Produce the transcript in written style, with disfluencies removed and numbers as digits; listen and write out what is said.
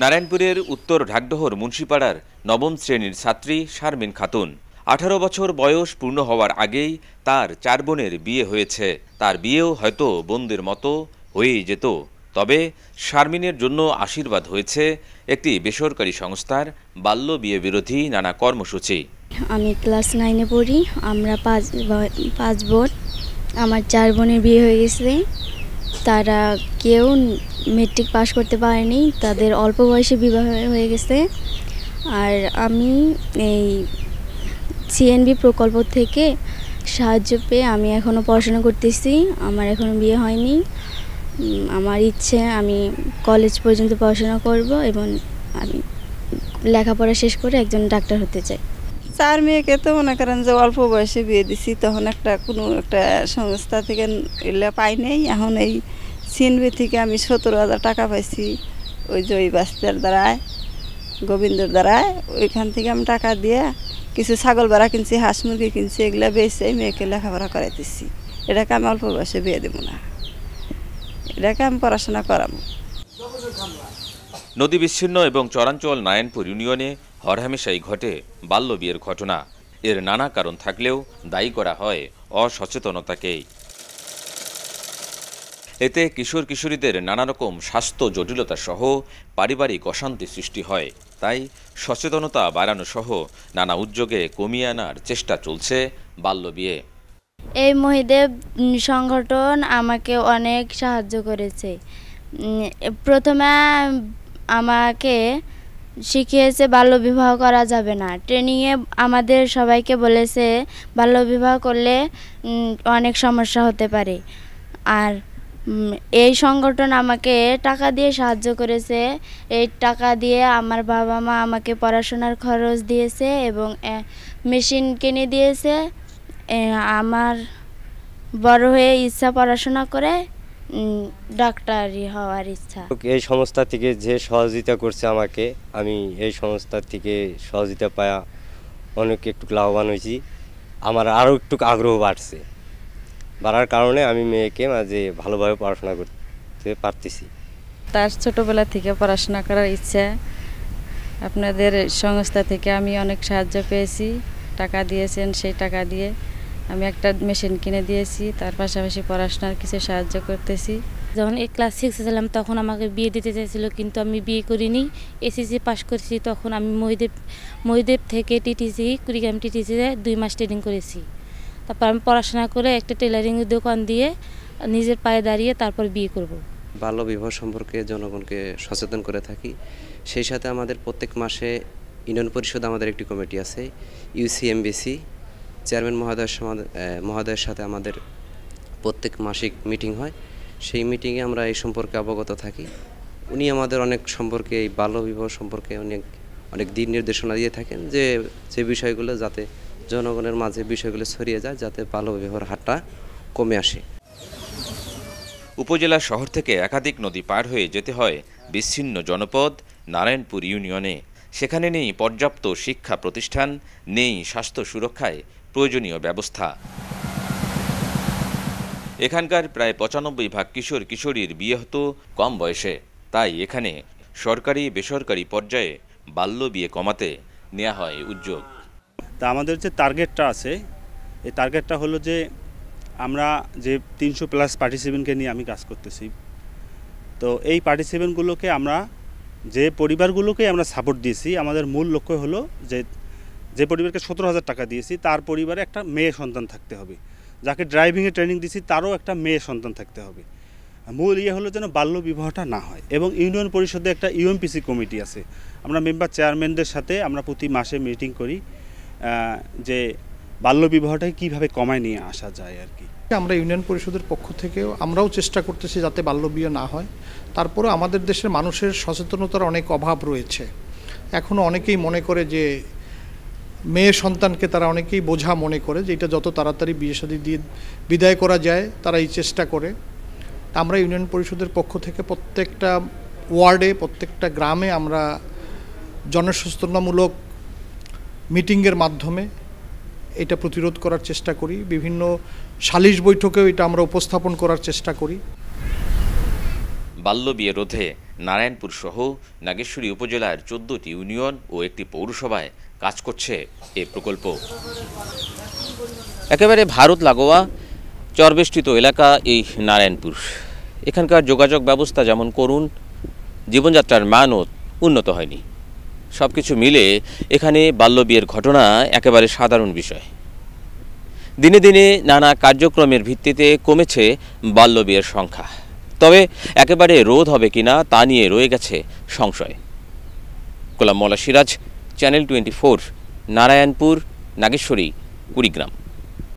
নারায়ণপুরের উত্তর ঢাকডহর মুন্সিপাড়ার নবম শ্রেণীর ছাত্রী শারমিন খাতুন। 18 বছর বয়স পূর্ণ হওয়ার আগেই তার 4 বোনের বিয়ে হয়েছে। তার বিয়েও হয়তো বোনদের মতো হয়েই যেত, তবে শারমিনের জন্য আশীর্বাদ হয়েছে একটি বেসরকারি সংস্থার বাল্য বিয়ে বিরোধী নানা কর্মসূচি। আমি ক্লাস 9-এ পড়ি। আমরা পাঁচ বোন। আমার 4 বোনের বিয়ে হয়ে গেছে। তারা কেউ মেট্রিক পাস করতে পারেনি, তাদের অল্প বয়সে বিবাহ হয়ে গেছে। আর আমি এই সিএনবি প্রকল্প থেকে সাহায্য পেয়ে আমি এখনও পড়াশোনা করতেছি। আমার এখনও বিয়ে হয়নি। আমার ইচ্ছে আমি কলেজ পর্যন্ত পড়াশোনা করব এবং আমি লেখাপড়া শেষ করে একজন ডাক্তার হতে চাই। 4 মেয়েকে তো মনে করেন যে অল্প বয়সে বিয়ে দিছি, তখন কোনো একটা সংস্থা থেকে এলে পাই নেই। এখন এই সিএনবি থেকে আমি 17,000 টাকা পাইছি, ওই যে ওই বাস্তার দ্বারায়, গোবিন্দর দ্বারায়। ওইখান থেকে আমি টাকা দিয়ে কিছু ছাগল বেড়া কিনছি, হাঁস মুরগি কিনছি, এগুলা বেচে মেয়েকে লেখাপড়া করাইতেছি। এটাকে আমি অল্প বয়সে বিয়ে দেবো না, এটাকে আমি পড়াশোনা করাবো। নদী বিচ্ছিন্ন এবং চরাঞ্চল নারায়ণপুর ইউনিয়নে হরহামেশাই ঘটে বাল্য বিয়ের ঘটনা। এর নানা কারণ থাকলেও দায়ী করা হয় অসচেতনতাকেই। এতে কিশোর কিশোরীদের নানা রকম স্বাস্থ্য জটিলতা সহ পারিবারিক অশান্তি সৃষ্টি হয়। তাই সচেতনতা বাড়ানো সহ নানা উদ্যোগে কমিয়ে আনার চেষ্টা চলছে বাল্য বিয়ে। এই মহিদেব সংগঠন আমাকে অনেক সাহায্য করেছে। প্রথমে আমাকে শিখিয়েছে বাল্যবিবাহ করা যাবে না। ট্রেনিংয়ে আমাদের সবাইকে বলেছে বাল্যবিবাহ করলে অনেক সমস্যা হতে পারে। আর এই সংগঠন আমাকে টাকা দিয়ে সাহায্য করেছে। এই টাকা দিয়ে আমার বাবা মা আমাকে পড়াশোনার খরচ দিয়েছে এবং মেশিন কিনে দিয়েছে। আমার বড় হয়ে ইচ্ছা পড়াশোনা করে ডাক্তারি হওয়ার ইচ্ছা। এই সংস্থা থেকে যে সহযোগিতা করছে আমাকে, আমি এই সংস্থা থেকে সহযোগিতা পাওয়া অনেক একটু লাভবান হয়েছি। আমার আরও একটু আগ্রহ বাড়ার কারণে আমি মেয়েকে মাঝে ভালোভাবে পড়াশোনা করতে পারতেছি। তার ছোটোবেলা থেকে পড়াশোনা করার ইচ্ছা। আপনাদের সংস্থা থেকে আমি অনেক সাহায্য পেয়েছি, টাকা দিয়েছেন। সেই টাকা দিয়ে আমি একটা মেশিন কিনে দিয়েছি, তার পাশাপাশি পড়াশোনার কিছু সাহায্য করতেছি। যখন ক্লাস 6-এ ছিলাম তখন আমাকে বিয়ে দিতে চাইছিল, কিন্তু আমি বিয়ে করিনি। এসএসসি পাস করেছি, তখন আমি মহিদেব থেকে টিটিসি কুড়িগ্রাম টিটিসিতে 2 মাস ট্রেনিং করেছি। তারপর আমি পড়াশোনা করে একটা টেলারিংয়ের দোকান দিয়ে নিজের পায়ে দাঁড়িয়ে তারপর বিয়ে করব। বাল্য বিবাহ সম্পর্কে জনগণকে সচেতন করে থাকি। সেই সাথে আমাদের প্রত্যেক মাসে ইউনিয়ন পরিষদ আমাদের একটি কমিটি আছে, ইউসিএমবিসি চেয়ারম্যান মহোদয়ের সাথে আমাদের প্রত্যেক মাসিক মিটিং হয়। সেই মিটিংয়ে আমরা এই সম্পর্কে অবগত থাকি। উনি আমাদের অনেক সম্পর্কে, এই বাল্য বিবাহ সম্পর্কে অনেক দিক নির্দেশনা দিয়ে থাকেন, যে বিষয়গুলো যাতে জনগণের মাঝে বিষয়গুলো ছড়িয়ে যায়, যাতে বাল্য বিবাহের হারটা কমে আসে। উপজেলা শহর থেকে একাধিক নদী পার হয়ে যেতে হয় বিচ্ছিন্ন জনপদ নারায়ণপুর ইউনিয়নে। সেখানে নেই পর্যাপ্ত শিক্ষা প্রতিষ্ঠান, নেই স্বাস্থ্য সুরক্ষায় প্রয়োজনীয় ব্যবস্থা। এখানকার প্রায় 95% কিশোর কিশোরীর বিয়ে হতো কম বয়সে। তাই এখানে সরকারি বেসরকারি পর্যায়ে বাল্য বিয়ে কমাতে নেওয়া হয় উদ্যোগ। তা আমাদের যে টার্গেটটা আছে, এই টার্গেটটা হলো যে আমরা যে 300+ পার্টিসিপেন্টকে নিয়ে আমি কাজ করতেছি। তো এই পার্টিসিপেন্টগুলোকে আমরা যে পরিবারগুলোকে আমরা সাপোর্ট দিয়েছি, আমাদের মূল লক্ষ্য হলো যে পরিবারকে 17,000 টাকা দিয়েছি তার পরিবারে একটা মেয়ে সন্তান থাকতে হবে। যাকে ড্রাইভিংয়ে ট্রেনিং দিয়েছি তারও একটা মেয়ে সন্তান থাকতে হবে। মূল হলো যেন বাল্য বিবাহটা না হয়। এবং ইউনিয়ন পরিষদে একটা ইউএমপিসি কমিটি আছে। আমরা মেম্বার চেয়ারম্যানদের সাথে আমরা প্রতি মাসে মিটিং করি যে বাল্য বিবাহটাকে কীভাবে কমায় নিয়ে আসা যায় আর কি। আমরা ইউনিয়ন পরিষদের পক্ষ থেকেও আমরাও চেষ্টা করতেছি যাতে বাল্য বিয়ে না হয়। তারপরে আমাদের দেশের মানুষের সচেতনতার অনেক অভাব রয়েছে। এখনও অনেকেই মনে করে যে মেয়ে সন্তানকে তারা অনেকেই বোঝা মনে করে যে এটা যত তাড়াতাড়ি বিয়ে শাদী দিয়ে বিদায় করা যায় তারা এই চেষ্টা করে। আমরা ইউনিয়ন পরিষদের পক্ষ থেকে প্রত্যেকটা ওয়ার্ডে, প্রত্যেকটা গ্রামে আমরা জনসচেতনতামূলক মিটিংয়ের মাধ্যমে এটা প্রতিরোধ করার চেষ্টা করি। বিভিন্ন সালিশ বৈঠকেও এটা আমরা উপস্থাপন করার চেষ্টা করি। বাল্যবিয়ে রোধে নারায়ণপুর সহ নাগেশ্বরী উপজেলার 14টি ইউনিয়ন ও একটি পৌরসভায় কাজ করছে এই প্রকল্প। একেবারে ভারত লাগোয়া চরবেষ্টিত এলাকা এই নারায়ণপুর। এখানকার যোগাযোগ ব্যবস্থা যেমন করুণ, জীবনযাত্রার মানও উন্নত হয়নি। সব কিছু মিলে এখানে বাল্যবিয়ের ঘটনা একেবারে সাধারণ বিষয়। দিনে দিনে নানা কার্যক্রমের ভিত্তিতে কমেছে বাল্যবিয়ের সংখ্যা, তবে একেবারে রোধ হবে কিনা তা নিয়ে রয়ে গেছে সংশয়। গোলাম মোল্লা সিরাজ, চ্যানেল 24, নারায়ণপুর, নাগেশ্বরী, কুড়িগ্রাম।